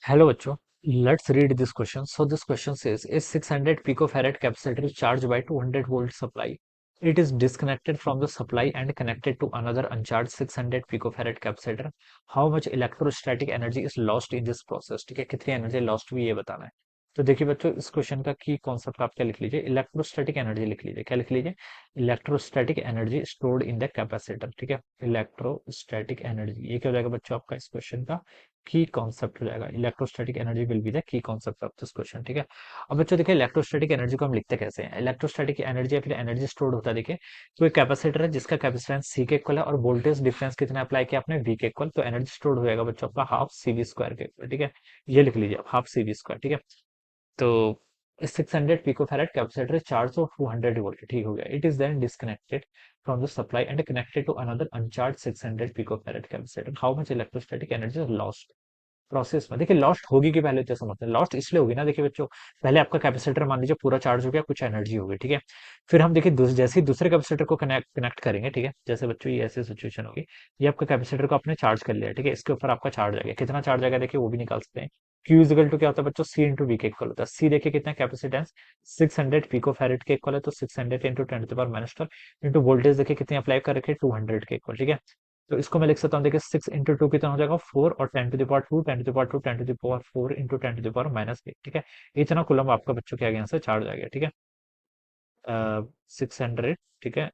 Hello, bachcho. Let's read this question. So this question says, a 600 picofarad capacitor is charged by 200 volt supply. It is disconnected from the supply and connected to another uncharged 600 picofarad capacitor. How much electrostatic energy is lost in this process? ठीक है, कितनी energy lost हुई ये बताना है। तो देखिए बच्चों, इस क्वेश्चन का की कॉन्सेप्ट आप क्या लिख लीजिए, इलेक्ट्रोस्टैटिक एनर्जी लिख लीजिए। क्या लिख लीजिए? Electrostatic energy stored in the capacitor. ठीक है, इलेक्ट्रोस्टैटिक एनर्जी, ये क्या हो जाएगा बच्चों आपका इस क्वेश्चन का की कॉन्सेप्ट हो जाएगा। Electrostatic energy will be the key concept of this question. ठीक है, अब बच्चों देखिए इलेक्ट्रोस्टैटिक एनर्जी को हम लिखते कैसे हैं। इलेक्ट्रोस्टैटिक एनर्जी या फिर एनर्जी स्टोर्ड होता है, देखिए कोई कैपेसिटर है जिसका कैपेसिटेंस सी के इक्वल है और वोल्टेज डिफरेंस कितना अप्लाई किया आपने, वी के इक्वल, तो एनर्जी स्टोर्ड हो जाएगा बच्चों आपका हाफ सी वी स्क्वायर के इक्वल। ठीक है, ये लिख लीजिए आप, हाफ सी वी स्क्वायर। ठीक है, तो 600 picofarad capacitor is charged of 200 volt, ठीक हो गया। It is then disconnected from the supply and connected to another uncharged 600 picofarad capacitor. How much electrostatic energy is lost? Process में देखिए lost होगी कि पहले तो समझते हैं, लॉस्ट इसलिए होगी ना, देखिए बच्चों पहले आपका कैपेसिटर मान लीजिए पूरा चार्ज हो गया, कुछ एनर्जी हो गई। ठीक है, फिर हम देखिए जैसे ही दूसरे कैपेसिटर को कनेक्ट करेंगे, ठीक है, जैसे बच्चों ये ऐसी सिचुएशन होगी, ये आपका कैपेसिटर को आपने चार्ज कर लिया। ठीक है, इसके ऊपर आपका चार्ज आ गया, कितना चार्ज आएगा देखिए वो भी निकाल सकते हैं। क्यू इजिकल टू क्या होता है बच्चों, सी इंटू वी के इक्वल होता है। सी देखिए कितना कैपेसिटेंस 600 पिको फैरेड के इक्वल है, तो 600 into 10 to the power-12 into voltage देखिए कितनी अप्लाई कर रखे 200 के इक्वल। ठीक है, तो इसको मैं लिख सकता हूँ, देखिए 6 इंटू 2 कितना हो जाएगा 4, और 10 to the power 2, 10 to the power 2, 10 to the power 4 into 10 to the power-8। ठीक है, इतना कुलम आपका बच्चों के आगे यहाँ से चार्ज आ गया। ठीक है, 600। ठीक है,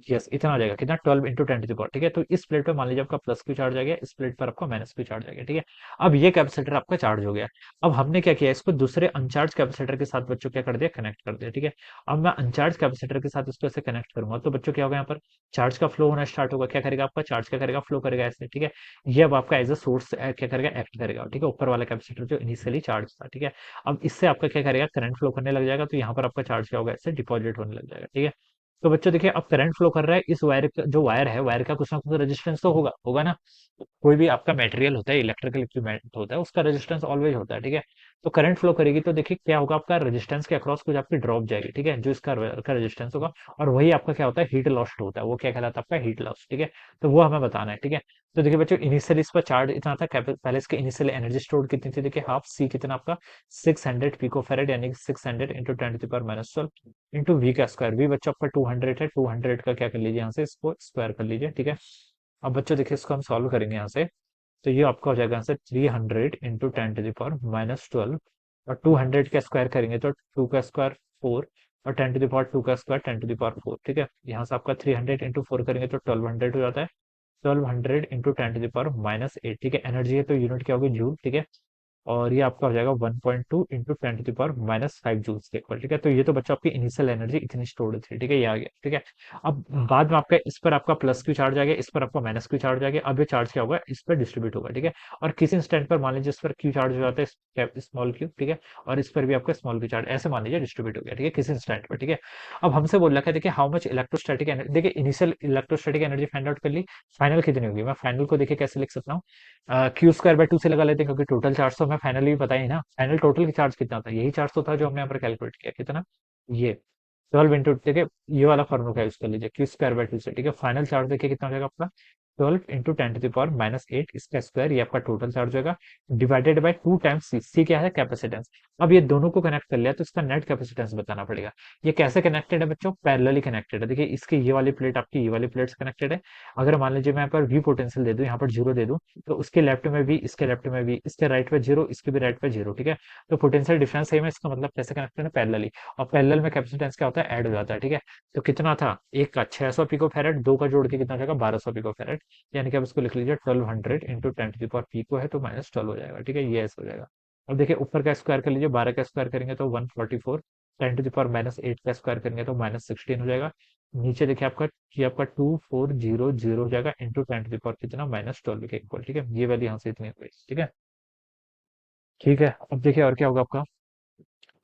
यस इतना आ जाएगा कितना 12 इंटू 10 to the power। ठीक है, तो इस प्लेट पे मान लीजिए आपका प्लस क्यू चार्ज आ गया, इस प्लेट पर आपका माइनस क्यू चार्ज आ गया। ठीक है, अब ये कैपेसिटर आपका चार्ज हो गया। अब हमने क्या किया, इसको दूसरे अनचार्ज कैपेसिटर के साथ बच्चों क्या कर दिया, कनेक्ट कर दिया। ठीक है, अब मैं अनचार्ज कैपेसिटर के साथ इसको ऐसे कनेक्ट करूंगा तो बच्चों क्या होगा, यहाँ पर चार्ज का फ्लो होना स्टार्ट होगा। क्या करेगा आपका चार्ज, क्या करेगा फ्लो करेगा ऐसे। ठीक है, ये अब आपका एज अ सोर्स क्या करेगा, एक्ट करेगा। ठीक है, ऊपर वाला कैपेसिटर जो इनिशियली चार्ज था। ठीक है, अब इससे आपका क्या करेगा, करंट फ्लो करने लग जाएगा, तो यहाँ पर आपका चार्ज क्या होगा, ऐसे डिपॉजिट होने लग जाएगा। ठीक है, तो बच्चों देखिए अब करंट फ्लो कर रहा है, इस वायर का जो वायर है, वायर का कुछ ना कुछ रेजिस्टेंस तो होगा होगा ना। कोई भी आपका मटेरियल होता है, इलेक्ट्रिकल इक्विपमेंट होता है, उसका रेजिस्टेंस ऑलवेज होता है। ठीक है, तो करंट फ्लो करेगी तो देखिए क्या होगा, आपका रेजिस्टेंस के अक्रॉस कुछ आपकी ड्रॉप जाएगी। ठीक है, जो इसका रेजिस्टेंस होगा, और वही आपका क्या होता है, हीट लॉस्ट होता है, वो क्या कहलाता है आपका हीट लॉस। ठीक है, तो वो हमें बताना है। ठीक है, तो देखिए बच्चों इनिशियल इस पर चार्ज इतना था, पहले इसके इनिशियल एनर्जी स्टोर कितनी थी, देखिए हाफ सी कितना आपका 600 पिको फेरेड, यानी 600 into 10 to the power-12 into V का स्क्वायर। वी बच्चों आपका 200 है, 200 का क्या कर लीजिए यहाँ से, इसको स्क्वायर कर लीजिए। ठीक है, अब बच्चों देखिए इसको हम सॉल्व करेंगे यहाँ से, तो ये आपका हो जाएगा answer 300 into 10 to the power-12, और 200 का स्क्वायर करेंगे तो 2 का स्क्वायर 4, और 10 to the power 2 का स्क्वायर 10 to the power 4। ठीक है, यहाँ से आपका 300 इंटू 4 करेंगे तो 1200 हो जाता है, 1200 इंटू 10 to the power-8। ठीक है, एनर्जी है तो यूनिट क्या होगी, जूल। ठीक है, और ये आपका हो जाएगा 1.2 into 10 to the power-5 joules के इक्वल। ठीक है, तो ये तो बच्चों आपकी इनिशियल एनर्जी इतनी स्टोर्ड थी। ठीक है, ये आ गया। ठीक है, अब बाद में आपका इस पर आपका प्लस क्यू चार्ज आ गया, इस पर आपका माइनस क्यू चार्ज आ गया। अब ये चार्ज क्या होगा, इस पर डिस्ट्रीब्यूट होगा। ठीक है, और किसी इंस्टेंट पर मान लीजिए इस पर क्यू चार्ज हो जाता है, स्मॉल क्यू। ठीक है, और इस पर भी आपका स्मॉल क्यू चार्ज ऐसे मान लीजिए डिस्ट्रीब्यूट हो गया। ठीक है, किसी इंस्टेंट पर। ठीक है, अब हमसे बोल रखा है देखिए हाउ मच इलेक्ट्रोस्टैटिक एनर्जी, देखिए initial electrostatic energy find out कर ली, फाइनल कितनी होगी। मैं फाइनल को देखिए कैसे लिख सकता हूँ, क्यू स्क्वायर बाय 2 से लगा लेते हैं, क्योंकि टोटल चार्ज तो हमें फाइनली पता ही ना, फाइनल टोटल चार्ज कितना था, यही चार्ज तो था जो हमने यहाँ पर कैलकुलेट किया, कितना, ये 12 इंटू। देखिए ये वाला फॉर्मूला यूज कर लीजिए, क्यू स्क्वायर बाय 2 से। ठीक है, फाइनल चार्ज देखिए कितना हो जाएगा आपका 12 इंटू 10 to the power-8, इसका स्क्वायर, ये आपका टोटल चार्ज होगा, डिवाइडेड बाय 2 टाइम्स सी। सी क्या है, कैपेसिटेंस। अब ये दोनों को कनेक्ट कर लिया तो इसका नेट कैपेसिटेंस बताना पड़ेगा। ये कैसे कनेक्टेड है बच्चों, पैरेलली कनेक्टेड है। देखिए इसकी ये वाली प्लेट आपकी ये वाली प्लेट से कनेक्टेड है। अगर मान लीजिए मैं यहाँ पर वी पोटेंशियल दे दूं, यहाँ पर जीरो दे दूं, तो उसके लेफ्ट में भी, इसके लेफ्ट में भी, इसके राइट पे जीरो, इसके भी राइट पे जीरो। ठीक है, तो पोटेंशियल डिफरेंस सेम है, इसका मतलब कैसे कनेक्टेड है, पैरेलली। और पैरेलल में कैपेसिटेंस क्या होता है, ऐड हो जाता है। ठीक है, तो कितना था, एक का 600 पिको फैरेड, दो का जोड़ के कितना हो जाएगा 1200 पिको फैरेड, यानी कि आप इसको लिख लीजिए 1200 into 10 to the power P को है तो -12 हो जाएगा। ठीक है, ये ऐसा हो जाएगा। अब देखिए ऊपर का स्क्वायर कर लीजिए, 12 का स्क्वायर करेंगे तो 144, 10 to the power-8 का स्क्वायर करेंगे तो -16 हो जाएगा। नीचे देखिए आपका ये आपका 2400 हो जाएगा इंटू 10 to the power कितना -12 के इक्वल। ठीक है, ये वाली यहाँ से इतनी हो गई। ठीक है, ठीक है, अब देखिए और क्या होगा आपका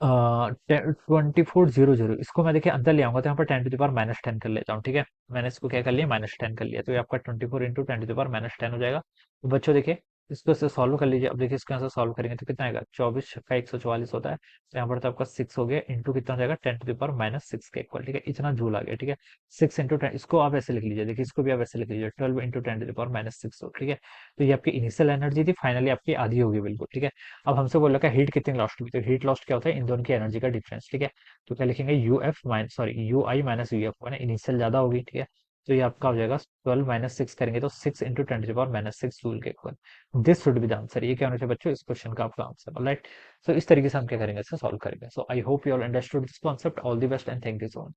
2400, इसको मैं देखिए अंदर ले आऊंगा तो यहाँ पर 10 to the power-10 कर लेता हूँ। ठीक है, मैंने इसको क्या कर लिया, -10 कर लिया, तो ये आपका 24 इंटू 10 to the power-10 हो जाएगा। तो बच्चों देखिए इसको से सॉल्व कर लीजिए। अब देखिए इसको यहाँ से सॉल्व करेंगे तो कितना आएगा, 24 का 144 होता है, तो यहाँ पर तो आपका 6 हो गया, इंटू कितना हो जाएगा, 10⁻⁻6 के इक्वल, ठीक है, इतना जूल आ गया, ठीक है। 6 इंटू 10, इसको आप ऐसे लिख लीजिए, देखिए इसको भी आप ऐसे लिख लीजिए, 12 इंटू 10⁻⁶ हो, ठीक है। तो ये आपकी इनिशियल एनर्जी थी, फाइनली आपकी आधी होगी बिल्कुल, ठीक है। अब हमसे बोला का हीट कितनी लॉस्ट हुई, तो हीट लॉस्ट क्या होता है, इन दोनों की एनर्जी का डिफरेंस, ठीक है। तो क्या लिखेंगे, you I minus U F, initial ज्यादा होगी, ठीक है। तो ये आपका हो जाएगा 12 - 6 करेंगे तो 6 इंटू 10⁻⁻6 जूल के equal. This should be the answer, ये क्या होना चाहिए बच्चों, इस क्वेश्चन का आपका आंसर, राइट। सो इस तरीके से हम क्या करेंगे, इसे सॉल्व करेंगे। So I hope you all understood this concept. All the best and thank you so much.